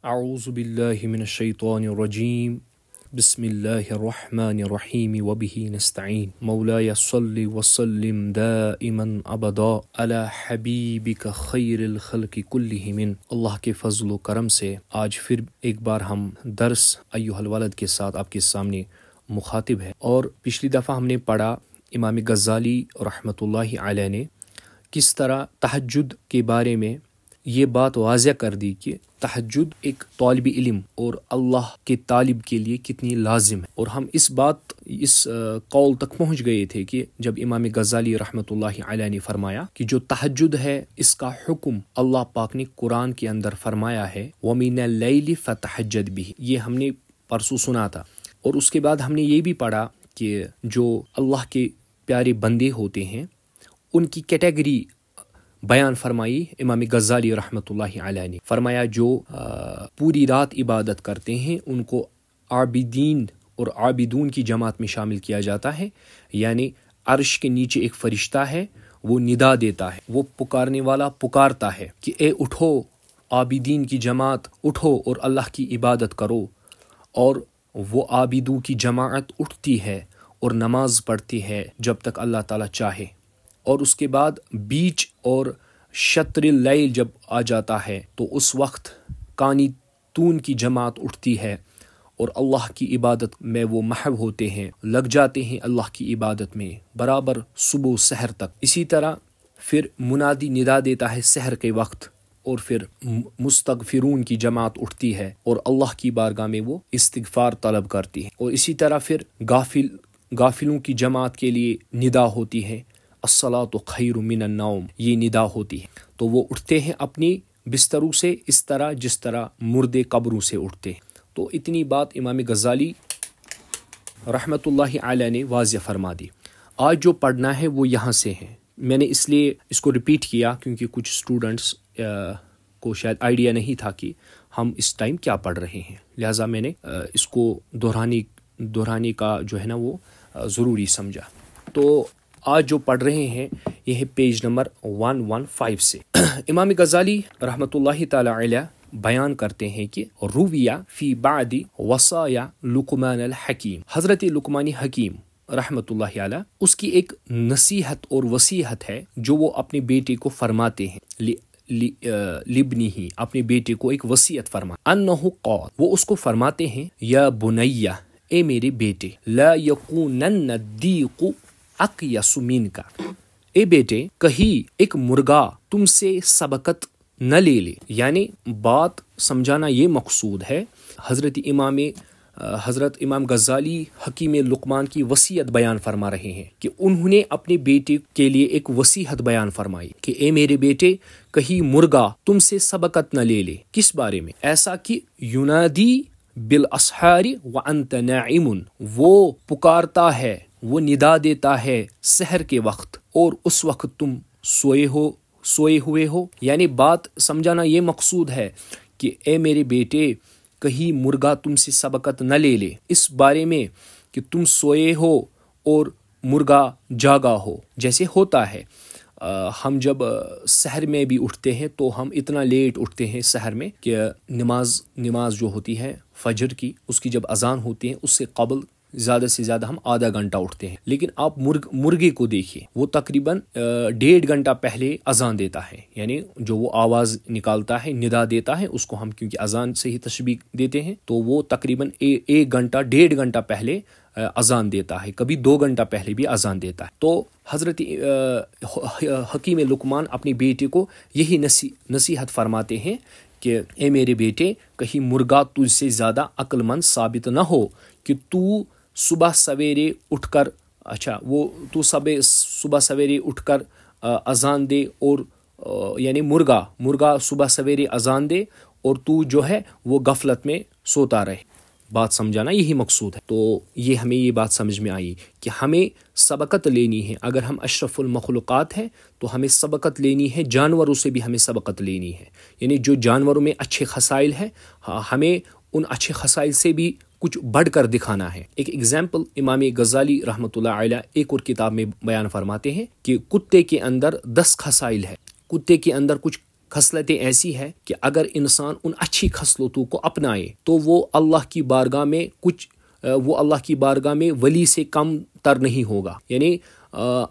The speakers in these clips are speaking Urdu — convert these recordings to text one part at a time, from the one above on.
اعوذ باللہ من الشیطان الرجیم بسم اللہ الرحمن الرحیم وبہ نستعین مولاي صل وسلم دائما ابدا علی حبیبک خیر الخلق کلہم۔ اللہ کے فضل و کرم سے آج پھر ایک بار ہم درس ایھا الولد کے ساتھ آپ کے سامنے مخاطب ہے، اور پچھلی دفعہ ہم نے پڑھا امام غزالی رحمۃ اللہ علیہ نے کس طرح تہجد کے بارے میں یہ بات واضح کر دی کہ تہجد ایک طالب علم اور اللہ کے طالب کے لیے کتنی لازم ہے، اور ہم اس قول تک پہنچ گئے تھے کہ جب امام غزالی رحمۃ اللہ علیہ نے فرمایا کہ جو تہجد ہے اس کا حکم اللہ پاک نے قرآن کے اندر فرمایا ہے وَمِنَ اللَّيْلِ فَتَحَجَّدْ بِهِ، یہ ہم نے پرسوں سنا تھا، اور اس کے بعد ہم نے یہ بھی پڑھا کہ جو اللہ کے پیارے بندے ہوتے ہیں ان کی کیٹیگری بیان فرمائی امام غزالی رحمۃ اللہ علیہ نے۔ فرمایا جو پوری رات عبادت کرتے ہیں ان کو عابدین اور عابدون کی جماعت میں شامل کیا جاتا ہے، یعنی عرش کے نیچے ایک فرشتہ ہے، وہ ندا دیتا ہے، وہ پکارنے والا پکارتا ہے کہ اے اٹھو عابدین کی جماعت، اٹھو اور اللہ کی عبادت کرو، اور وہ عابدوں کی جماعت اٹھتی ہے اور نماز پڑھتی ہے جب تک اللہ تعالیٰ چاہے، اور اس کے بعد بیچ اور شطر اللیل جب آ جاتا ہے تو اس وقت قانتون کی جماعت اٹھتی ہے اور اللہ کی عبادت میں وہ محو ہوتے ہیں، لگ جاتے ہیں اللہ کی عبادت میں برابر صبح و سحر تک۔ اسی طرح پھر منادی ندا دیتا ہے سحر کے وقت، اور پھر مستغفرون کی جماعت اٹھتی ہے اور اللہ کی بارگاہ میں وہ استغفار طلب کرتی ہے، اور اسی طرح پھر غافلوں کی جماعت کے لیے ندا ہوتی ہے الصلاۃ خیر من النوم، یہ ندا ہوتی ہے، تو وہ اٹھتے ہیں اپنی بستروں سے اس طرح جس طرح مردے قبروں سے اٹھتے ہیں۔ تو اتنی بات امام غزالی رحمۃ اللہ علیہ نے واضح فرما دی۔ آج جو پڑھنا ہے وہ یہاں سے ہے، میں نے اس لیے اس کو ریپیٹ کیا کیونکہ کچھ اسٹوڈنٹس کو شاید آئیڈیا نہیں تھا کہ ہم اس ٹائم کیا پڑھ رہے ہیں، لہٰذا میں نے اس کو دہرانے کا جو ہے نا وہ ضروری سمجھا۔ تو آج جو پڑھ رہے ہیں یہ ہے پیج نمبر 115 سے۔ امام غزالی رحمۃ اللہ تعالی علیہ بیان کرتے ہیں کہ رویہ فی بعد وصایا لقمان الحکیم، حضرت لقمان حکیم رحمۃ اللہ علیہ اس کی ایک نصیحت اور وصیحت ہے جو وہ اپنے بیٹے کو فرماتے ہیں، لبنی ہی اپنے بیٹے کو ایک وصیت انہ قال، وہ اس کو فرماتے ہیں یا بنیہ، اے میرے بیٹے، لا یکونن الدیق اقیس منک، اے بیٹے کہیں ایک مرغا تم سے سبقت نہ لے لے، یعنی بات سمجھانا یہ مقصود ہے۔ حضرت امام غزالی حکیم لقمان کی وصیت بیان فرما رہے ہیں کہ انہوں نے اپنے بیٹے کے لیے ایک وصیحت بیان فرمائی کہ اے میرے بیٹے کہیں مرغا تم سے سبقت نہ لے لے، کس بارے میں؟ ایسا کہ ینادی بالاسحار وانت نائم، وہ پکارتا ہے، وہ ندا دیتا ہے سحر کے وقت اور اس وقت تم سوئے ہوئے ہو، یعنی بات سمجھانا یہ مقصود ہے کہ اے میرے بیٹے کہیں مرغا تم سے سبقت نہ لے لے اس بارے میں کہ تم سوئے ہو اور مرغا جاگا ہو، جیسے ہوتا ہے ہم جب سحر میں بھی اٹھتے ہیں تو ہم اتنا لیٹ اٹھتے ہیں سحر میں کہ نماز جو ہوتی ہے فجر کی، اس کی جب اذان ہوتی ہے اس سے قبل زیادہ سے زیادہ ہم آدھا گھنٹہ اٹھتے ہیں، لیکن آپ مرغے کو دیکھیے، وہ تقریباً 1.5 گھنٹہ پہلے اذان دیتا ہے، یعنی جو وہ آواز نکالتا ہے، ندا دیتا ہے، اس کو ہم کیونکہ اذان سے ہی تشبیہ دیتے ہیں تو وہ تقریباً 1.5 گھنٹہ پہلے اذان دیتا ہے، کبھی 2 گھنٹہ پہلے بھی اذان دیتا ہے۔ تو حضرت حکیم لقمان اپنے بیٹے کو یہی نصیحت فرماتے ہیں کہ اے میرے بیٹے کہیں مرغا تجھ سے زیادہ عقل مند ثابت نہ ہو کہ تو صبح سویرے اٹھ کر صبح سویرے اٹھ کر اذان دے، اور یعنی مرغا صبح سویرے اذان دے اور تو جو ہے وہ غفلت میں سوتا رہے۔ بات سمجھانا یہی مقصود ہے۔ تو ہمیں یہ بات سمجھ میں آئی کہ ہمیں سبقت لینی ہے، اگر ہم اشرف المخلوقات ہیں تو ہمیں سبقت لینی ہے، جانوروں سے بھی ہمیں سبقت لینی ہے، یعنی جو جانوروں میں اچھے خصائل ہیں ہمیں ان اچھے خصائل سے بھی کچھ بڑھ کر دکھانا ہے۔ ایک ایگزامپل امام غزالی رحمۃ اللہ علیہ ایک اور کتاب میں بیان فرماتے ہیں کہ کتے کے اندر 10 خصائل ہے، کتے کے اندر کچھ خصلتیں ایسی ہے کہ اگر انسان ان اچھی خصلتوں کو اپنائے تو وہ اللہ کی بارگاہ میں ولی سے کم تر نہیں ہوگا. یعنی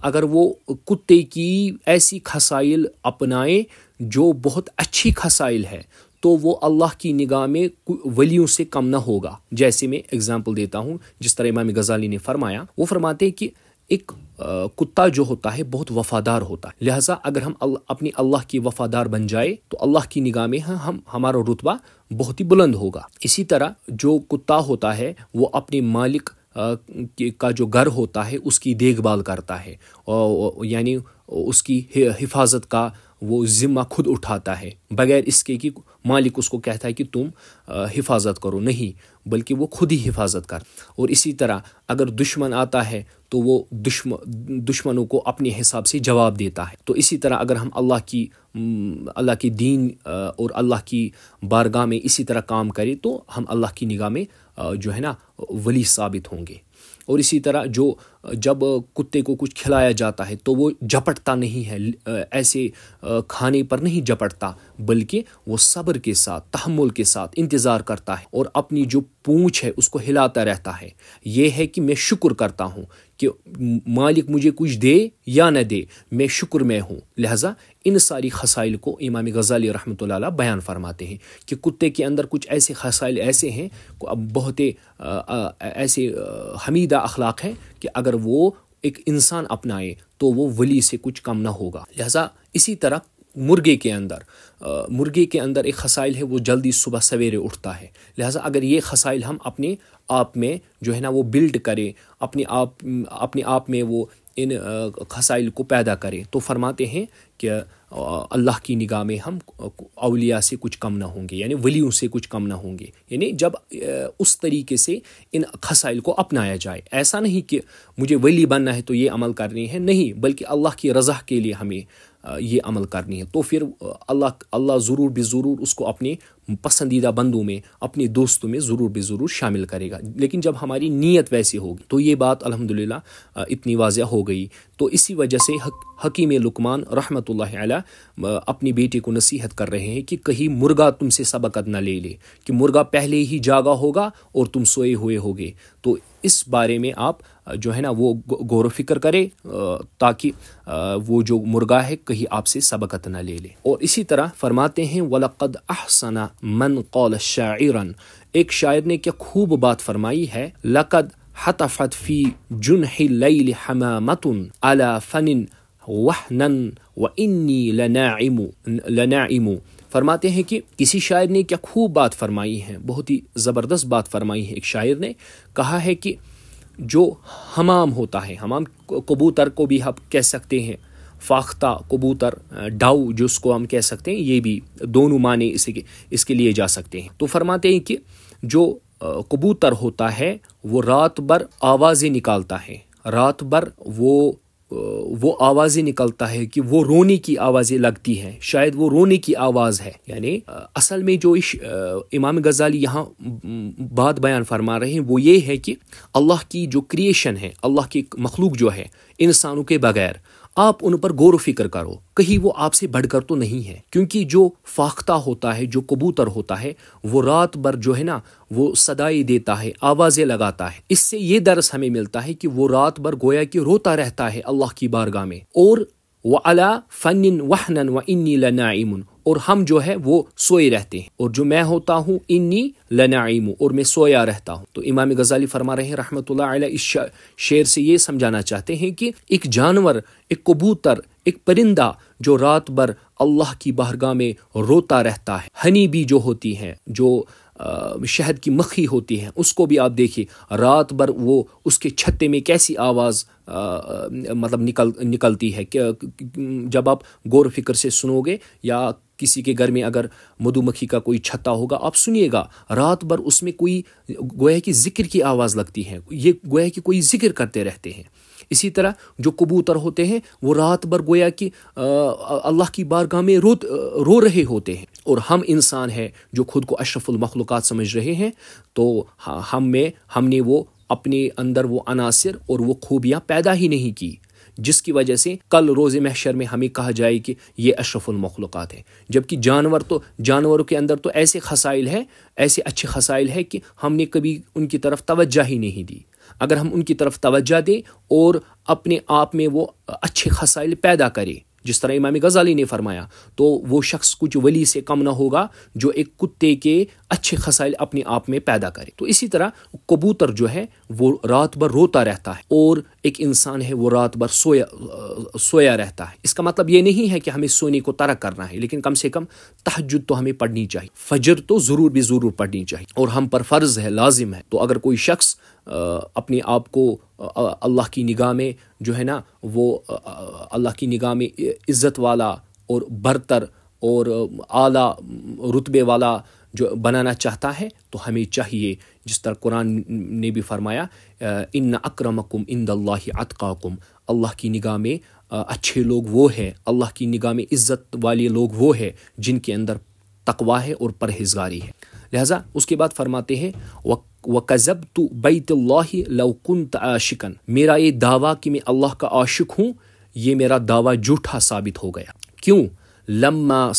اگر وہ کتے کی ایسی خصائل اپنائے جو بہت اچھی خصائل ہے تو وہ اللہ کی نگاہ میں ولیوں سے کم نہ ہوگا. جیسے میں اگزامپل دیتا ہوں، جس طرح امام غزالی نے فرمایا، وہ فرماتے ہیں کہ ایک کتا جو ہوتا ہے بہت وفادار ہوتا ہے، لہٰذا اگر ہم اپنی اللہ کی وفادار بن جائے تو اللہ کی نگاہ میں ہمارا رتبہ بہت ہی بلند ہوگا. اسی طرح جو کتا ہوتا ہے وہ اپنے مالک کا جو گھر ہوتا ہے اس کی دیکھ بھال کرتا ہے، یعنی اس کی حفاظت کا وہ ذمہ خود اٹھاتا ہے، بغیر اس کے کہ مالک اس کو کہتا ہے کہ تم حفاظت کرو، نہیں، بلکہ وہ خود ہی حفاظت کر. اور اسی طرح اگر دشمن آتا ہے تو وہ دشمنوں کو اپنے حساب سے جواب دیتا ہے. تو اسی طرح اگر ہم اللہ کی دین اور اللہ کی بارگاہ میں اسی طرح کام کریں تو ہم اللہ کی نگاہ میں جو ہے نا ولی ثابت ہوں گے. اور اسی طرح جب کتے کو کچھ کھلایا جاتا ہے تو وہ جھپٹتا نہیں ہے، ایسے کھانے پر نہیں جھپٹتا، بلکہ وہ صبر کے ساتھ، تحمل کے ساتھ انتظار کرتا ہے اور اپنی جو پونچھ ہے اس کو ہلاتا رہتا ہے. یہ ہے کہ میں شکر کرتا ہوں کہ مالک مجھے کچھ دے یا نہ دے، میں شکر میں ہوں. لہٰذا ان ساری خصائل کو امام غزالی رحمۃ اللہ علیہ بیان فرماتے ہیں کہ کتے کے اندر کچھ ایسے خصائل ایسے ہیں، بہت ایسے حمیدہ اخلاق ہیں کہ اگر وہ ایک انسان اپنائے تو وہ ولی سے کچھ کم نہ ہوگا. لہٰذا اسی طرح مرغے کے اندر ایک خصائل ہے، وہ جلدی صبح سویرے اٹھتا ہے. لہٰذا اگر یہ خصائل ہم اپنے آپ میں جو ہے نا وہ بلڈ کریں، اپنے آپ میں وہ ان خصائل کو پیدا کریں تو فرماتے ہیں کہ اللہ کی نگاہ میں ہم اولیاء سے کچھ کم نہ ہوں گے، یعنی ولیوں سے کچھ کم نہ ہوں گے. یعنی جب اس طریقے سے ان خصائل کو اپنایا جائے، ایسا نہیں کہ مجھے ولی بننا ہے تو یہ عمل کرنی ہے، نہیں، بلکہ اللہ کی رضا کے لیے ہمیں یہ عمل کرنی ہے. تو پھر اللہ ضرور بے ضرور اس کو اپنے پسندیدہ بندوں میں، اپنے دوستوں میں ضرور بے ضرور شامل کرے گا. لیکن جب ہماری نیت ویسی ہوگی تو یہ بات الحمدللہ اتنی واضح ہو گئی. تو اسی وجہ سے حکیم لقمان رحمۃ اللہ علیہ اپنی بیٹے کو نصیحت کر رہے ہیں کہ کہیں مرغا تم سے سبقت نہ لے لے، کہ مرغا پہلے ہی جاگا ہوگا اور تم سوئے ہوئے ہوگے. تو اس بارے میں آپ جو ہے نا وہ غور و فکر کرے تاکہ وہ جو مرغا ہے کہیں آپ سے سبقت نہ لے لے. اور اسی طرح فرماتے ہیں وَلَقَدْ أَحْسَنَ مَنْ قَالَ شَاعِرًا، ایک شاعر نے کیا خوب بات فرمائی ہے، لَقَدْ حَتَفَتْ فِي جُنْحِ اللَّيْلِ حَمَامَةٌ عَلَى فَنٍ وَحْنًا وَإِنِّي لَنَاعِمُ. فرماتے ہیں کہ کسی شاعر نے کیا خوب بات فرمائی ہے، بہت ہی زبردست بات فرمائی ہے. ایک شاعر نے کہا ہے کہ جو حمام ہوتا ہے، حمام کبوتر کو بھی ہم کہہ سکتے ہیں، فاختہ کبوتر، ڈاؤ جس کو ہم کہہ سکتے ہیں، یہ بھی دونوں معنی اس کے لیے جا سکتے ہیں. تو فرماتے ہیں کہ جو کبوتر ہوتا ہے وہ رات بھر آوازیں نکالتا ہے، رات بھر وہ آوازیں نکلتا ہے کہ وہ رونے کی آوازیں لگتی ہیں، شاید وہ رونے کی آواز ہے. یعنی اصل میں جو امام غزالی یہاں بات بیان فرما رہے ہیں وہ یہ ہے کہ اللہ کی جو کریشن ہے، اللہ کی مخلوق جو ہے انسانوں کے بغیر، آپ ان پر غور و فکر کرو، کہیں وہ آپ سے بڑھ کر تو نہیں ہے. کیونکہ جو فاختہ ہوتا ہے، جو کبوتر ہوتا ہے، وہ رات بھر جو ہے نا وہ صدائی دیتا ہے، آوازیں لگاتا ہے. اس سے یہ درس ہمیں ملتا ہے کہ وہ رات بھر گویا کہ روتا رہتا ہے اللہ کی بارگاہ میں. اور وَعَلَى فَنٍ وَحْنًا وَإِنِّي لَنَاعِمٌ، اور ہم جو ہے وہ سوئے رہتے ہیں، اور جو میں ہوتا ہوں انی لنعیم، اور میں سویا رہتا ہوں. تو امام غزالی فرما رہے ہیں رحمۃ اللہ علیہ، اس شعر سے یہ سمجھانا چاہتے ہیں کہ ایک جانور، ایک کبوتر، ایک پرندہ جو رات بھر اللہ کی بارگاہ میں روتا رہتا ہے، ہنی بی جو ہوتی ہیں، جو شہد کی مکھی ہوتی ہے، اس کو بھی آپ دیکھیے رات بھر وہ اس کے چھتے میں کیسی آواز مطلب نکلتی ہے. کہ جب آپ غور و فکر سے سنو گے، یا کسی کے گھر میں اگر مدھو مکھی کا کوئی چھتا ہوگا، آپ سنیے گا رات بھر اس میں کوئی گویا کی ذکر کی آواز لگتی ہے، یہ گویا کہ کوئی ذکر کرتے رہتے ہیں. اسی طرح جو کبوتر ہوتے ہیں وہ رات بھر گویا کہ اللہ کی بارگاہ میں رو رہے ہوتے ہیں. اور ہم انسان ہیں جو خود کو اشرف المخلوقات سمجھ رہے ہیں، تو ہم نے وہ اپنے اندر وہ عناصر اور وہ خوبیاں پیدا ہی نہیں کی جس کی وجہ سے کل روز محشر میں ہمیں کہا جائے کہ یہ اشرف المخلوقات ہے، جبکہ جانوروں کے اندر تو ایسے خصائل ہیں، ایسے اچھے خصائل ہیں کہ ہم نے کبھی ان کی طرف توجہ ہی نہیں دی۔ اگر ہم ان کی طرف توجہ دیں اور اپنے آپ میں وہ اچھے خصائل پیدا کریں، جس طرح امام غزالی نے فرمایا، تو وہ شخص کچھ ولی سے کم نہ ہوگا جو ایک کتے کے اچھے خصائل اپنے آپ میں پیدا کرے۔ تو اسی طرح کبوتر جو ہے وہ رات بھر روتا رہتا ہے، اور ایک انسان ہے وہ رات بھر سویا رہتا ہے۔ اس کا مطلب یہ نہیں ہے کہ ہمیں سونے کو ترک کرنا ہے، لیکن کم سے کم تہجد تو ہمیں پڑھنی چاہیے، فجر تو ضرور پڑھنی چاہیے، اور ہم پر فرض ہے، لازم ہے۔ تو اگر کوئی شخص اپنے آپ کو اللہ کی نگاہ میں جو ہے نا وہ اللہ کی نگاہ میں عزت والا اور برتر اور اعلیٰ رتبے والا جو بنانا چاہتا ہے، تو ہمیں چاہیے، جس طرح قرآن نے بھی فرمایا، ان اکرمکم عند اللہ اتقاکم، اللہ کی نگاہ میں اچھے لوگ وہ ہیں، اللہ کی نگاہ میں عزت والے لوگ وہ ہیں جن کے اندر تقویٰ ہے اور پرہیزگاری ہے۔ لہٰذا اس کے بعد فرماتے ہیں وَكَذَبْتُ بَيْتِ اللَّهِ لَوْ كُنْتَ عَاشِقًا، میرا یہ دعویٰ کہ میں اللہ کا عاشق ہوں، یہ میرا دعویٰ جھوٹا ثابت ہو گیا۔ کیوں؟ لما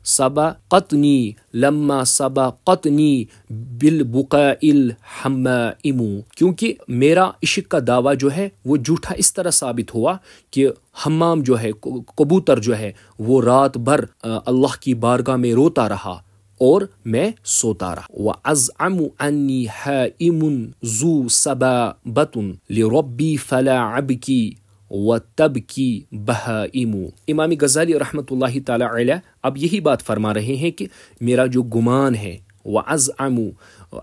سبقتنی بالبقاء الحمائم، کیونکہ میرا عشق کا دعویٰ جو ہے وہ جھوٹا اس طرح ثابت ہوا کہ حمام جو ہے، کبوتر جو ہے، وہ رات بھر اللہ کی بارگاہ میں روتا رہا اور میں سوتا رہا۔ وَأَزْعَمُ أَنِّي حَائِمٌ ذُو سَبَابَةٌ لِرَبِّي فَلَا عَبْكِي وَتَبْكِي بَهَائِمُ۔ امام غزالی رحمۃ اللہ تعالی علیہ اب یہی بات فرما رہے ہیں کہ میرا جو گمان ہے، وَأَزْعَمُ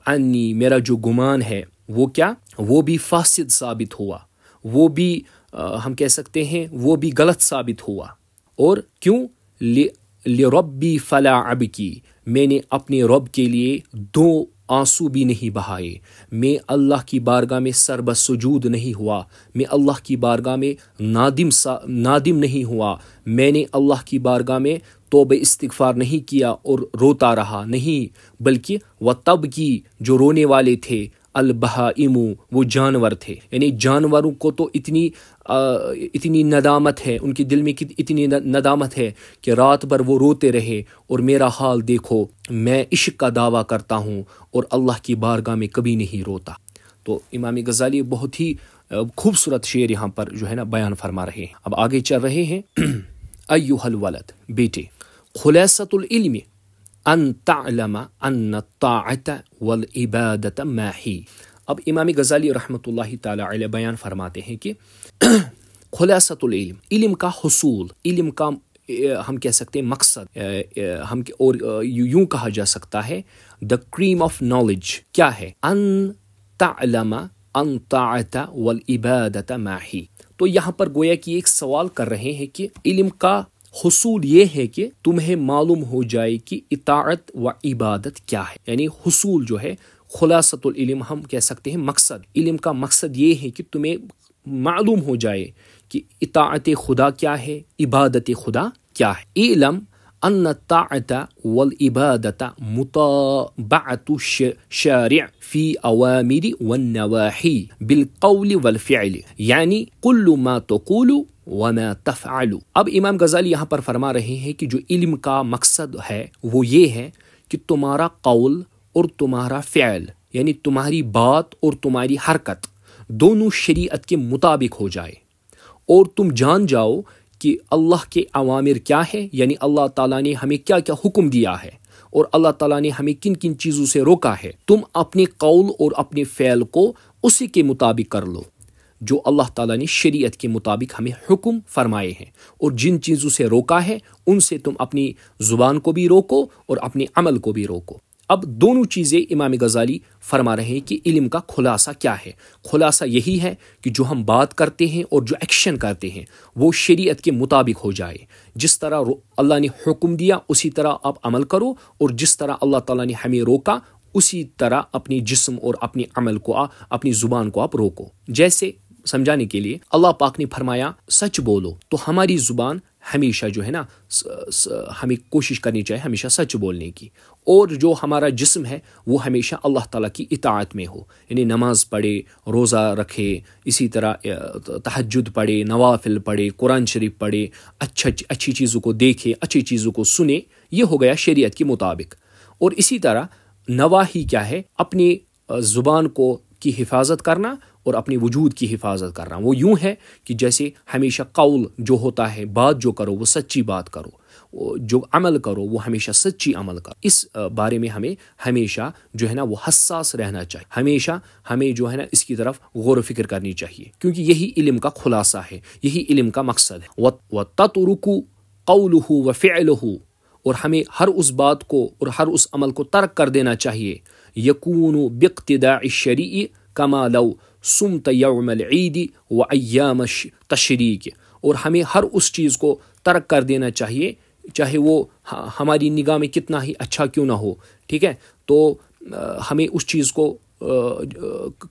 أَنِّي، میرا جو گمان ہے وہ کیا؟ وہ بھی فاسد ثابت ہوا، وہ بھی ہم کہہ سکتے ہیں وہ بھی غلط ثابت ہوا۔ اور کیوں؟ لِرَبِّي فَلَا عَبْكِي، میں نے اپنے رب کے لیے دو آنسو بھی نہیں بہائے، میں اللہ کی بارگاہ میں سر بسجود نہیں ہوا، میں اللہ کی بارگاہ میں نادم نہیں ہوا، میں نے اللہ کی بارگاہ میں توبہ استغفار نہیں کیا اور روتا رہا، نہیں، بلکہ وَتَبْكِي، جو رونے والے تھے، البہائم، وہ جانور تھے، یعنی جانوروں کو تو اتنی ندامت ہے، ان کے دل میں اتنی ندامت ہے کہ رات بھر وہ روتے رہے، اور میرا حال دیکھو، میں عشق کا دعویٰ کرتا ہوں اور اللہ کی بارگاہ میں کبھی نہیں روتا۔ تو امام غزالی بہت ہی خوبصورت شعر یہاں پر جو ہے نا بیان فرما رہے ہیں۔ اب آگے چل رہے ہیں ایھا الولد، بیٹے، خلاصۃ العلم ان تعلم ان الطاعۃ والعبادۃ ماحی۔ اب امام غزالی رحمۃ اللہ تعالی علیہ بیان فرماتے ہیں کہ خلاصۃ العلم، علم کا حصول، علم کا ہم کہہ سکتے ہیں مقصد، اور یوں کہا جا سکتا ہے دا کریم آف نالج کیا ہے؟ ان تعلم ان طاعۃ والعبادۃ ماحی۔ تو یہاں پر گویا کہ ایک سوال کر رہے ہیں کہ علم کا حصول یہ ہے کہ تمہیں معلوم ہو جائے کہ اطاعت و عبادت کیا ہے، یعنی حصول جو ہے، خلاصۃ العلم ہم کہہ سکتے ہیں مقصد، علم کا مقصد یہ ہے کہ تمہیں معلوم ہو جائے کہ اطاعت خدا کیا ہے، عبادت خدا کیا ہے۔ علم ان الطاعت والعبادت متابعت الشارع فی اوامر والنواہی بالقول والفعل، یعنی کل ما تقول وما تفعل۔ اب امام غزالی یہاں پر فرما رہے ہیں کہ جو علم کا مقصد ہے وہ یہ ہے کہ تمہارا قول اور تمہارا فعل، یعنی تمہاری بات اور تمہاری حرکت دونوں شریعت کے مطابق ہو جائے، اور تم جان جاؤ کہ اللہ کے اوامر کیا ہے، یعنی اللہ تعالیٰ نے ہمیں کیا کیا حکم دیا ہے، اور اللہ تعالیٰ نے ہمیں کن کن چیزوں سے روکا ہے۔ تم اپنے قول اور اپنے فعل کو اسی کے مطابق کر لو جو اللہ تعالیٰ نے شریعت کے مطابق ہمیں حکم فرمائے ہیں، اور جن چیزوں سے روکا ہے ان سے تم اپنی زبان کو بھی روکو اور اپنے عمل کو بھی روکو۔ اب دونوں چیزیں امام غزالی فرما رہے ہیں کہ علم کا خلاصہ کیا ہے۔ خلاصہ یہی ہے کہ جو ہم بات کرتے ہیں اور جو ایکشن کرتے ہیں وہ شریعت کے مطابق ہو جائے، جس طرح اللہ نے حکم دیا اسی طرح آپ عمل کرو، اور جس طرح اللہ تعالیٰ نے ہمیں روکا اسی طرح اپنی جسم اور اپنے عمل کو، اپنی زبان کو آپ روکو۔ جیسے سمجھانے کے لیے اللہ پاک نے فرمایا سچ بولو، تو ہماری زبان ہمیشہ جو ہے نا ہمیں کوشش کرنی چاہیے ہمیشہ سچ بولنے کی، اور جو ہمارا جسم ہے وہ ہمیشہ اللہ تعالیٰ کی اطاعت میں ہو، یعنی نماز پڑھے، روزہ رکھے، اسی طرح تہجد پڑھے، نوافل پڑھے، قرآن شریف پڑھے، اچھی چیزوں کو دیکھے، اچھی چیزوں کو سنے، یہ ہو گیا شریعت کے مطابق۔ اور اسی طرح نواہی کیا ہے؟ اپنی زبان کی حفاظت کرنا اور اپنے وجود کی حفاظت کرنا۔ وہ یوں ہے کہ جیسے ہمیشہ قول جو ہوتا ہے، بات جو کرو وہ سچی بات کرو، جو عمل کرو وہ ہمیشہ سچی عمل کرو۔ اس بارے میں ہمیں ہمیشہ جو ہے نا وہ حساس رہنا چاہیے، ہمیشہ ہمیں جو ہے نا اس کی طرف غور و فکر کرنی چاہیے، کیونکہ یہی علم کا خلاصہ ہے، یہی علم کا مقصد ہے۔ وَتَتْرُكُ قَوْلُهُ وَفِعْلُهُ، اور ہمیں ہر اس بات کو اور ہر اس عمل کو ترک کر دینا چاہیے۔ یکون باقتداء الشریع کما لو صمت یوم العید وایام التشریق، اور ہمیں ہر اس چیز کو ترک کر دینا چاہیے چاہے وہ ہماری نگاہ میں کتنا ہی اچھا کیوں نہ ہو، ٹھیک ہے؟ تو ہمیں اس چیز کو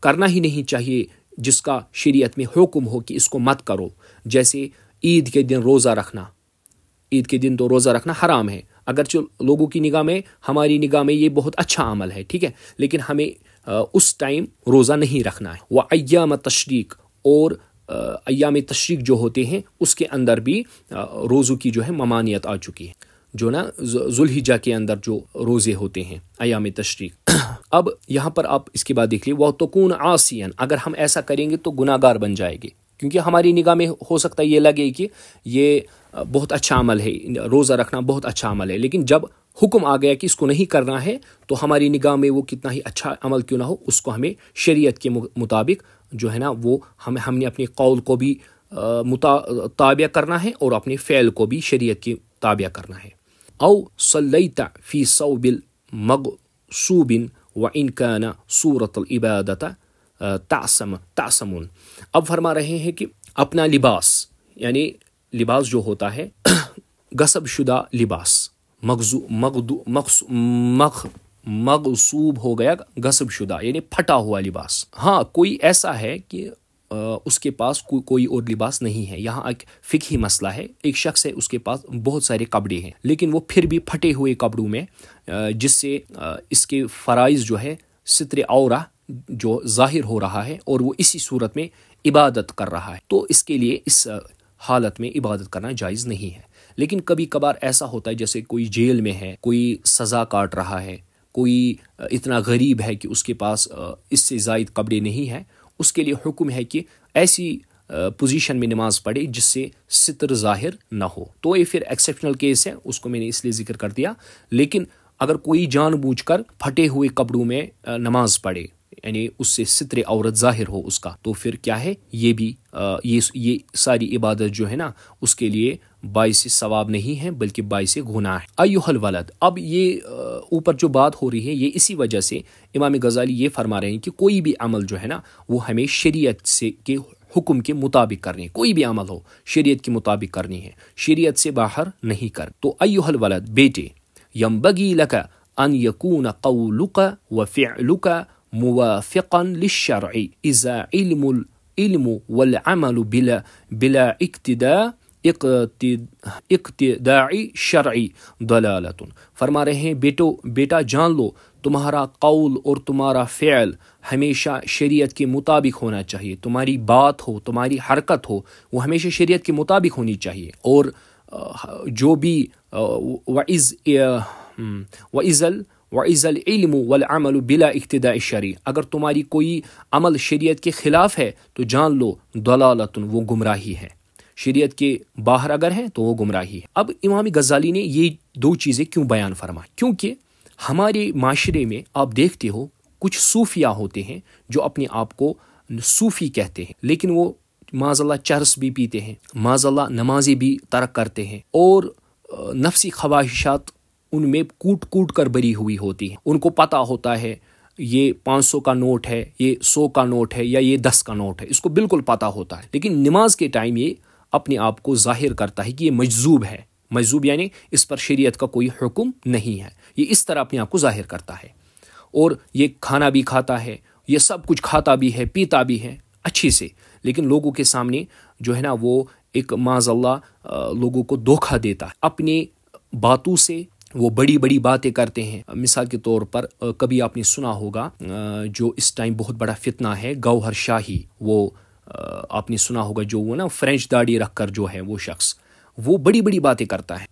کرنا ہی نہیں چاہیے جس کا شریعت میں حکم ہو کہ اس کو مت کرو، جیسے عید کے دن روزہ رکھنا۔ عید کے دن تو روزہ رکھنا حرام ہے، اگرچہ لوگوں کی نگاہ میں، ہماری نگاہ میں یہ بہت اچھا عمل ہے، ٹھیک ہے، لیکن ہمیں اس ٹائم روزہ نہیں رکھنا ہے۔ وَأَيَّامَ تشریق، اور ایام تشریق جو ہوتے ہیں اس کے اندر بھی روزوں کی جو ہے ممانعت آ چکی ہے، جو نا ذوالحجہ کے اندر جو روزے ہوتے ہیں ایام تشریق۔ اب یہاں پر آپ اس کے بعد دیکھ لیے وَتَكُونَ عَاصِيًا، اگر ہم ایسا کریں گے تو گناہ گار بن جائیں گے، کیونکہ ہماری نگاہ میں ہو سکتا ہے یہ لگے کہ یہ بہت اچھا عمل ہے، روزہ رکھنا بہت اچھا عمل ہے، لیکن جب حکم آ گیا کہ اس کو نہیں کرنا ہے تو ہماری نگاہ میں وہ کتنا ہی اچھا عمل کیوں نہ ہو، اس کو ہمیں شریعت کے مطابق جو ہے نا وہ ہم نے اپنے قول کو بھی تابع کرنا ہے اور اپنے فعل کو بھی شریعت کے تابع کرنا ہے۔ او صلیت فی ثوب مغصوب وان کان صورت العبادۃ تعصم۔ اب فرما رہے ہیں کہ اپنا لباس، یعنی لباس جو ہوتا ہے غصب شدہ لباس، مغصوب ہو گیا غصب شدہ، یعنی پھٹا ہوا لباس۔ ہاں کوئی ایسا ہے کہ اس کے پاس کوئی اور لباس نہیں ہے، یہاں ایک فقہی مسئلہ ہے، ایک شخص ہے اس کے پاس بہت سارے کپڑے ہیں لیکن وہ پھر بھی پھٹے ہوئے کپڑوں میں، جس سے اس کے فرائض جو ہے ستر عورہ جو ظاہر ہو رہا ہے اور وہ اسی صورت میں عبادت کر رہا ہے، تو اس کے لیے اس حالت میں عبادت کرنا جائز نہیں ہے۔ لیکن کبھی کبھار ایسا ہوتا ہے جیسے کوئی جیل میں ہے، کوئی سزا کاٹ رہا ہے، کوئی اتنا غریب ہے کہ اس کے پاس اس سے زائد کپڑے نہیں ہیں، اس کے لیے حکم ہے کہ ایسی پوزیشن میں نماز پڑھے جس سے ستر ظاہر نہ ہو، تو یہ پھر ایکسیپشنل کیس ہے، اس کو میں نے اس لیے ذکر کر دیا۔ لیکن اگر کوئی جان بوجھ کر پھٹے ہوئے کپڑوں میں نماز پڑھے، یعنی اس سے ستر عورت ظاہر ہو اس کا، تو پھر کیا ہے، یہ بھی یہ ساری عبادت جو ہے نا اس کے لیے باعث ثواب نہیں ہے بلکہ باعث گناہ ہے۔ ایھا الولد، اب یہ اوپر جو بات ہو رہی ہے یہ اسی وجہ سے امام غزالی یہ فرما رہے ہیں کہ کوئی بھی عمل جو ہے نا وہ ہمیں شریعت سے کے حکم کے مطابق کرنی ہے، کوئی بھی عمل ہو شریعت کے مطابق کرنی ہے، شریعت سے باہر نہیں کر۔ تو ایھا الولد، بیٹے، ینبغی لک ان یکون قولک وفعلک موافقا للشرع اذا علم والعمل بلا اقتداء شرعی ضلالۃ۔ فرما رہے ہیں بیٹا جان لو، تمہارا قول اور تمہارا فعل ہمیشہ شریعت کے مطابق ہونا چاہیے، تمہاری بات ہو، تمہاری حرکت ہو، وہ ہمیشہ شریعت کے مطابق ہونی چاہیے، اور جو بھی وَإِذَا الْعِلْمُ وَالْعَمَلُ بِلَا اقتداء الشَّرْعِ، اگر تمہاری کوئی عمل شریعت کے خلاف ہے تو جان لو ضلالۃ، وہ گمراہی ہے، شریعت کے باہر اگر ہے تو وہ گمراہی ہے۔ اب امام غزالی نے یہ دو چیزیں کیوں بیان فرمائی؟ کیونکہ ہمارے معاشرے میں آپ دیکھتے ہو کچھ صوفیہ ہوتے ہیں جو اپنے آپ کو صوفی کہتے ہیں، لیکن وہ معاذ اللہ چرس بھی پیتے ہیں، معاذ اللہ نمازیں بھی ترک کرتے ہیں، اور نفسی خواہشات ان میں کوٹ کوٹ کر بری ہوئی ہوتی ہیں۔ ان کو پتہ ہوتا ہے یہ 500 کا نوٹ ہے، یہ 100 کا نوٹ ہے، یا یہ 10 کا نوٹ ہے، اس کو بالکل پتہ ہوتا ہے، لیکن نماز کے ٹائم یہ اپنے آپ کو ظاہر کرتا ہے کہ یہ مجذوب ہے، مجذوب یعنی اس پر شریعت کا کوئی حکم نہیں ہے، یہ اس طرح اپنے آپ کو ظاہر کرتا ہے، اور یہ کھانا بھی کھاتا ہے، یہ سب کچھ کھاتا بھی ہے، پیتا بھی ہے اچھی سے، لیکن لوگوں کے سامنے جو ہے نا وہ ایک معاذ اللہ لوگوں کو دھوکہ دیتا ہے اپنے باتوں سے. وہ بڑی بڑی باتیں کرتے ہیں. مثال کے طور پر کبھی آپ نے سنا ہوگا جو اس ٹائم بہت بڑا فتنہ ہے گوہر شاہی. وہ آپ نے سنا ہوگا جو وہ نا فرینچ داڑھی رکھ کر جو ہے وہ شخص وہ بڑی بڑی باتیں کرتا ہے.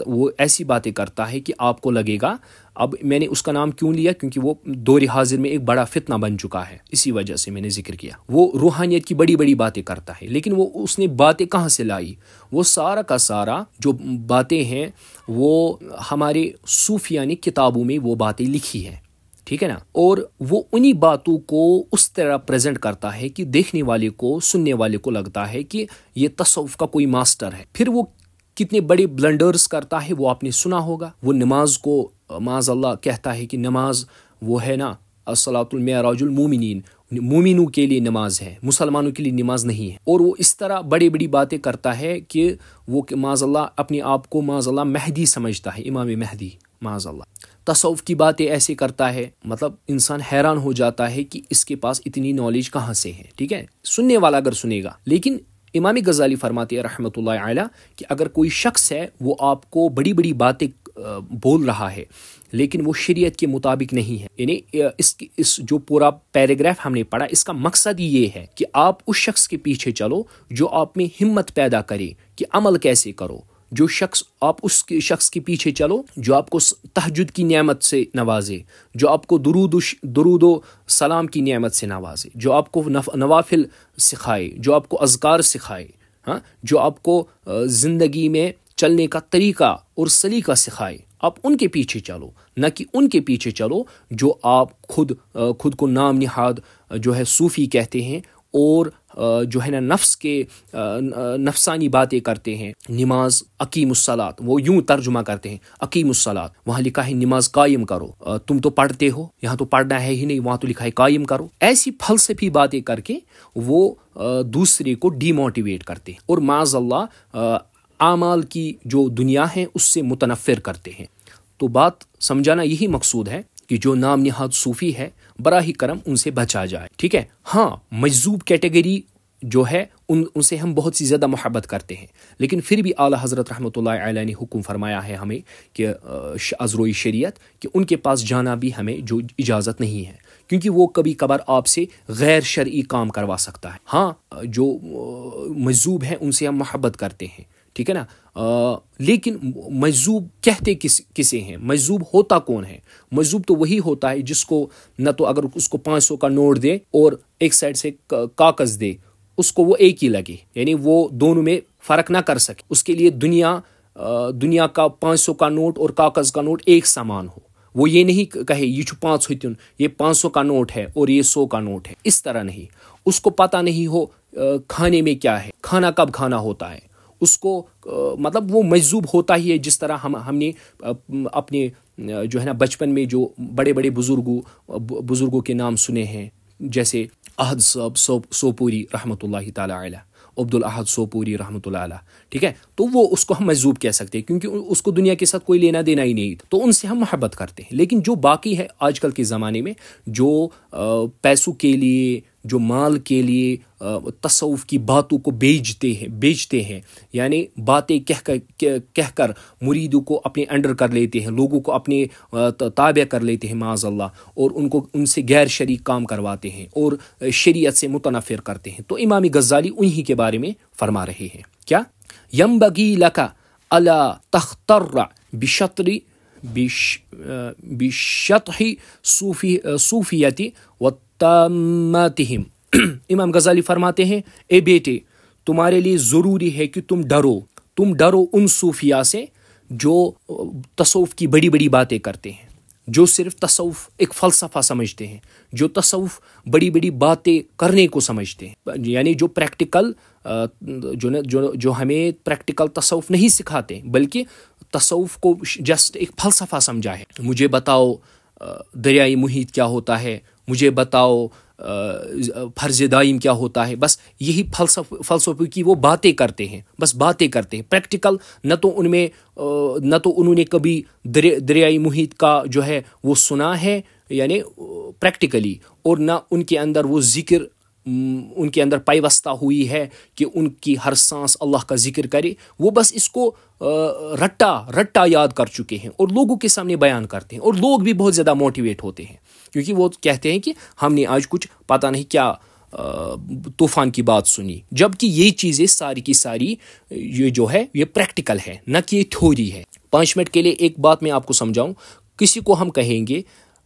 وہ ایسی باتیں کرتا ہے کہ آپ کو لگے گا. اب میں نے اس کا نام کیوں لیا؟ کیونکہ وہ دور حاضر میں ایک بڑا فتنہ بن چکا ہے, اسی وجہ سے میں نے ذکر کیا. وہ روحانیت کی بڑی بڑی باتیں کرتا ہے, لیکن اس نے باتیں کہاں سے لائی؟ وہ سارا کا سارا جو باتیں ہیں وہ ہمارے صوفیہ نے کتابوں میں وہ باتیں لکھی ہیں, ٹھیک ہے نا. اور وہ انہی باتوں کو اس طرح پریزنٹ کرتا ہے کہ دیکھنے والے کو, سننے والے کو لگتا ہے کہ یہ تصوف کا کوئی ماسٹر ہے. پھر وہ کتنے بڑے بلنڈرز کرتا ہے وہ آپ نے سنا ہوگا. وہ نماز کو معاذ اللہ کہتا ہے کہ نماز وہ ہے نا الصلاۃ المعراج المومنین, مومنوں کے لیے نماز ہے, مسلمانوں کے لیے نماز نہیں ہے. اور وہ اس طرح بڑی بڑی باتیں کرتا ہے کہ وہ معاذ اللہ اپنے آپ کو معاذ اللہ مہدی سمجھتا ہے, امام مہدی معاذ اللہ. تصوف کی باتیں ایسے کرتا ہے, مطلب انسان حیران ہو جاتا ہے کہ اس کے پاس اتنی نالج کہاں سے ہے, ٹھیک ہے, سننے والا اگر سنے گا. لیکن امام غزالی فرماتے ہیں رحمۃ اللہ علیہ کہ اگر کوئی شخص ہے وہ آپ کو بڑی بڑی باتیں بول رہا ہے لیکن وہ شریعت کے مطابق نہیں ہے, یعنی اس جو پورا پیراگراف ہم نے پڑھا اس کا مقصد یہ ہے کہ آپ اس شخص کے پیچھے چلو جو آپ میں ہمت پیدا کرے کہ عمل کیسے کرو. جو شخص آپ اس شخص کے پیچھے چلو جو آپ کو تہجد کی نعمت سے نوازے, جو آپ کو درود و سلام کی نعمت سے نوازے, جو آپ کو نوافل سکھائے, جو آپ کو اذکار سکھائے, ہاں, جو آپ کو زندگی میں چلنے کا طریقہ اور سلیقہ سکھائے. آپ ان کے پیچھے چلو, نہ کہ ان کے پیچھے چلو جو آپ خود کو نام نہاد جو ہے صوفی کہتے ہیں اور جو ہے نا نفسانی باتیں کرتے ہیں. نماز اقیم الصلاۃ, وہ یوں ترجمہ کرتے ہیں اقیم الصلاۃ, وہاں لکھا ہے نماز قائم کرو. تم تو پڑھتے ہو, یہاں تو پڑھنا ہے ہی نہیں, وہاں تو لکھا ہے قائم کرو. ایسی فلسفی باتیں کر کے وہ دوسرے کو ڈی موٹیویٹ کرتے ہیں اور معاذ اللہ اعمال کی جو دنیا ہے اس سے متنفر کرتے ہیں. تو بات سمجھانا یہی مقصود ہے کہ جو نام نہاد صوفی ہے براہ کرم ان سے بچا جائے, ٹھیک ہے. ہاں, مجذوب کیٹیگری جو ہے ان سے ہم بہت سی زیادہ محبت کرتے ہیں, لیکن پھر بھی اعلیٰ حضرت رحمۃ اللہ علیہ نے حکم فرمایا ہے ہمیں کہ ازروئی شریعت کہ ان کے پاس جانا بھی ہمیں جو اجازت نہیں ہے, کیونکہ وہ کبھی کبھار آپ سے غیر شرعی کام کروا سکتا ہے. ہاں, جو مجذوب ہیں ان سے ہم محبت کرتے ہیں, ٹھیک ہے نا. لیکن مجذوب کہتے کسے ہیں؟ مجذوب ہوتا کون ہے؟ مجذوب تو وہی ہوتا ہے جس کو نہ تو اگر اس کو 500 کا نوٹ دے اور ایک سائڈ سے کاغذ دے اس کو وہ ایک ہی لگے, یعنی وہ دونوں میں فرق نہ کر سکے. اس کے لیے دنیا کا 500 کا نوٹ اور کاغذ کا نوٹ ایک سامان ہو. وہ یہ نہیں کہے یہ 500 ہتن, یہ 500 کا نوٹ ہے اور یہ 100 کا نوٹ ہے, اس طرح نہیں. اس کو پتہ نہیں ہو کھانے میں کیا ہے, کھانا کب کھانا ہوتا ہے, اس کو مطلب وہ مجذوب ہوتا ہی ہے. جس طرح ہم نے اپنے جو ہے نا بچپن میں جو بڑے بڑے بزرگوں کے نام سنے ہیں, جیسے احد صاحب سوپوری رحمۃ اللہ تعالی علیہ, عبد الاحد سوپوری رحمۃ اللہ علیہ, ٹھیک ہے. تو وہ اس کو ہم مجذوب کہہ سکتے ہیں کیونکہ اس کو دنیا کے ساتھ کوئی لینا دینا ہی نہیں, تو ان سے ہم محبت کرتے ہیں. لیکن جو باقی ہے آج کل کے زمانے میں جو پیسوں کے لیے, جو مال کے لیے تصوف کی باتوں کو بیچتے ہیں, یعنی باتیں کہہ کر مریدوں کو اپنے انڈر کر لیتے ہیں, لوگوں کو اپنے تابع کر لیتے ہیں معاذ اللہ, اور ان سے غیر شرعی کام کرواتے ہیں اور شریعت سے متنفر کرتے ہیں. تو امام غزالی انہی کے بارے میں فرما رہے ہیں کیا ینبغی لک الا تختر بشطح صوفیت و تاماتہم. امام غزالی فرماتے ہیں اے بیٹے تمہارے لیے ضروری ہے کہ تم ڈرو ان صوفیاء سے جو تصوف کی بڑی بڑی باتیں کرتے ہیں, جو صرف تصوف ایک فلسفہ سمجھتے ہیں, جو تصوف بڑی بڑی باتیں کرنے کو سمجھتے ہیں, یعنی جو پریکٹیکل جو ہمیں پریکٹیکل تصوف نہیں سکھاتے بلکہ تصوف کو جسٹ ایک فلسفہ سمجھا ہے. مجھے بتاؤ دریائے محیط کیا ہوتا ہے, مجھے بتاؤ فرض دائم کیا ہوتا ہے, بس یہی فلسفے کی وہ باتیں کرتے ہیں, بس باتیں کرتے ہیں. پریکٹیکل نہ تو انہوں نے کبھی دریائے محیط کا جو ہے وہ سنا ہے یعنی پریکٹیکلی, اور نہ ان کے اندر وہ ذکر ان کے اندر پیوستہ ہوئی ہے کہ ان کی ہر سانس اللہ کا ذکر کرے، وہ بس اس کو رٹا یاد کر چکے ہیں اور لوگوں کے سامنے بیان کرتے ہیں، اور لوگ بھی بہت زیادہ موٹیویٹ ہوتے ہیں کیونکہ وہ کہتے ہیں کہ ہم نے آج کچھ پتہ نہیں کیا طوفان کی بات سنی، جبکہ یہ چیزیں ساری کی ساری یہ جو ہے یہ پریکٹیکل ہے، نہ کہ یہ تھیوری ہے۔ 5 منٹ کے لیے ایک بات میں آپ کو سمجھاؤں، کسی کو ہم کہیں گے